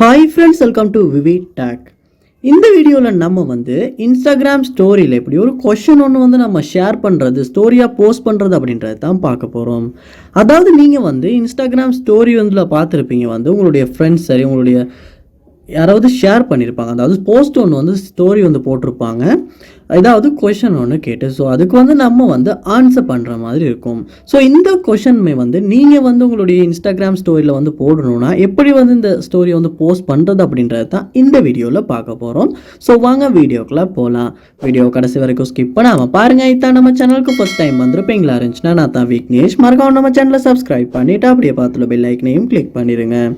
Hi friends, welcome to VividTech. இந்த வீடியோவில் நம்ம இன்ஸ்டாகிராம் ஸ்டோரியில் இப்படி ஒரு கொஷன் ஒன்று நம்ம ஷேர் பண்ணுறது, ஸ்டோரியாக போஸ்ட் பண்ணுறது அப்படின்றது தான் பார்க்க போகிறோம். அதாவது நீங்கள் இன்ஸ்டாகிராம் ஸ்டோரி பார்த்துருப்பீங்க, உங்களுடைய ஃப்ரெண்ட்ஸ் சரி உங்களுடைய யாராவது ஷேர் பண்ணியிருப்பாங்க. அதாவது போஸ்ட் ஒன்று ஸ்டோரி போட்டிருப்பாங்க, ஏதாவது கொஷன் ஒன்று கேட்டு. ஸோ அதுக்கு நம்ம ஆன்சர் பண்ணுற மாதிரி இருக்கும். ஸோ இந்த கொஷன்மே நீங்கள் உங்களுடைய இன்ஸ்டாகிராம் ஸ்டோரியில் போடணும்னா எப்படி இந்த ஸ்டோரி போஸ்ட் பண்ணுறது அப்படின்றது தான் இந்த வீடியோவில் பார்க்க போகிறோம். ஸோ வாங்க வீடியோக்குள்ளே போகலாம். வீடியோ கடைசி வரைக்கும் ஸ்கிப் பண்ணாமல் பாருங்கள். இதான் நம்ம சேனலுக்கு ஃபஸ்ட் டைம் வந்திருப்பீங்களா இருந்துச்சுன்னா நான் தான் விக்னேஷ். மறக்காம நம்ம சேனலை சப்ஸ்கிரைப் பண்ணிவிட்டு அப்படியே பார்த்துள்ள பெல் ஐக்கனையும் கிளிக் பண்ணிடுங்க.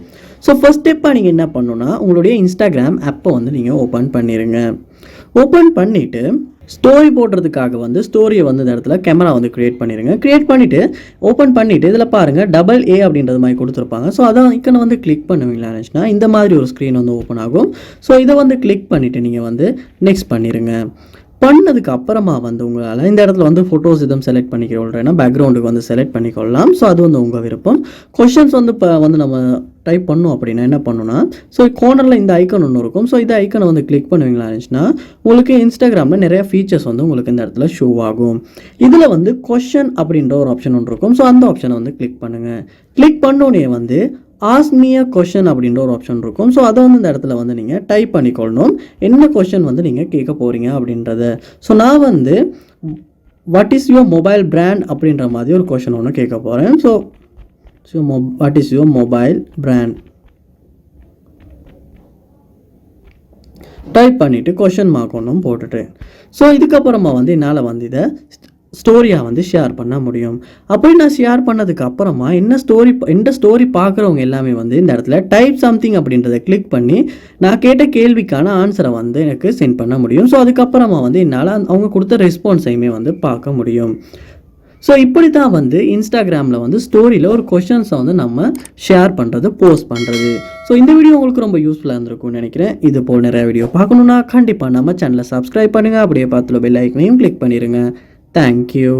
ஸோ ஃபஸ்ட் ஸ்டெப்பாக நீங்கள் என்ன பண்ணணும்னா உங்களுடைய இன்ஸ்டாகிராம் ஆப்பை நீங்கள் ஓப்பன் பண்ணிடுங்க. ஓப்பன் பண்ணிவிட்டு ஸ்டோரி போடுறதுக்காக ஸ்டோரியை இந்த இடத்துல கேமரா க்ரியேட் பண்ணிடுங்க. க்ரியேட் பண்ணிவிட்டு ஓப்பன் பண்ணிவிட்டு இதில் பாருங்கள் AA அப்படின்றது மாதிரி கொடுத்துருப்பாங்க. ஸோ அதை ஐக்கனை கிளிக் பண்ணுவீங்களா இருந்துச்சுன்னா இந்த மாதிரி ஒரு ஸ்க்ரீன் ஓப்பன் ஆகும். ஸோ இதை கிளிக் பண்ணிவிட்டு நீங்கள் நெக்ஸ்ட் பண்ணிடுங்க. பண்ணதுக்கு அப்புறமா உங்களால் இந்த இடத்துல ஃபோட்டோஸ் இதுவும் செலக்ட் பண்ணிக்கிறோம்னா பேக்ரவுண்டுக்கு செலக்ட் பண்ணிக்கொள்ளலாம். ஸோ அது உங்கள் விருப்பம். கொஷின்ஸ் இப்போ நம்ம டைப் பண்ணோம் அப்படின்னா என்ன பண்ணணும்னா, ஸோ கார்னரில் இந்த ஐக்கன் ஒன்று இருக்கும். ஸோ இந்த ஐக்கனை கிளிக் பண்ணுவீங்களா இருந்துச்சுன்னா உங்களுக்கு இன்ஸ்டாகிராமில் நிறைய ஃபீச்சர்ஸ் உங்களுக்கு இந்த இடத்துல ஷோ ஆகும். இதில் கொஷன் அப்படின்ற ஒரு ஆப்ஷன் ஒன்று இருக்கும். ஸோ அந்த ஆப்ஷனை கிளிக் பண்ணுங்கள். கிளிக் பண்ணோடனே ஆஸ்க் மீ அ கொஷன் அப்படின்ற ஒரு ஆப்ஷன் இருக்கும். ஸோ அதை இந்த இடத்துல நீங்கள் டைப் பண்ணிக்கொள்ளணும், என்ன கொஷன் நீங்கள் கேட்க போகிறீங்க அப்படின்றத. ஸோ நான் what is your mobile brand அப்படின்ற மாதிரி ஒரு கொஷன் ஒன்று கேட்க போகிறேன். So what is your mobile brand type பண்ணிவிட்டு கொஷன் மார்க் ஒன்றும் போட்டுட்டேன். ஸோ இதுக்கப்புறமா என்னால் இதை ஸ்டோரியாக ஷேர் பண்ண முடியும். அப்படி நான் ஷேர் பண்ணதுக்கு அப்புறமா எந்த ஸ்டோரி பார்க்குறவங்க எல்லாமே இந்த இடத்துல டைப் சம்திங் அப்படின்றத கிளிக் பண்ணி நான் கேட்ட கேள்விக்கான ஆன்சரை எனக்கு சென்ட் பண்ண முடியும். ஸோ அதுக்கப்புறமா என்னால் அவங்க கொடுத்த ரெஸ்பான்ஸையுமே பார்க்க முடியும். ஸோ இப்படி தான் இன்ஸ்டாகிராமில் ஸ்டோரியில் ஒரு கொஷன்ஸை நம்ம ஷேர் பண்ணுறது, போஸ்ட் பண்ணுறது. ஸோ இந்த வீடியோ உங்களுக்கு ரொம்ப யூஸ்ஃபுல்லாக இருந்திருக்கும்னு நினைக்கிறேன். இது போல் நிறைய வீடியோ பார்க்கணுன்னா கண்டிப்பாக நம்ம சேனலை சப்ஸ்கிரைப் பண்ணுங்கள். அப்படியே பார்த்துள்ள பெல் ஐக்கனையும் கிளிக் பண்ணிடுங்க. Thank you.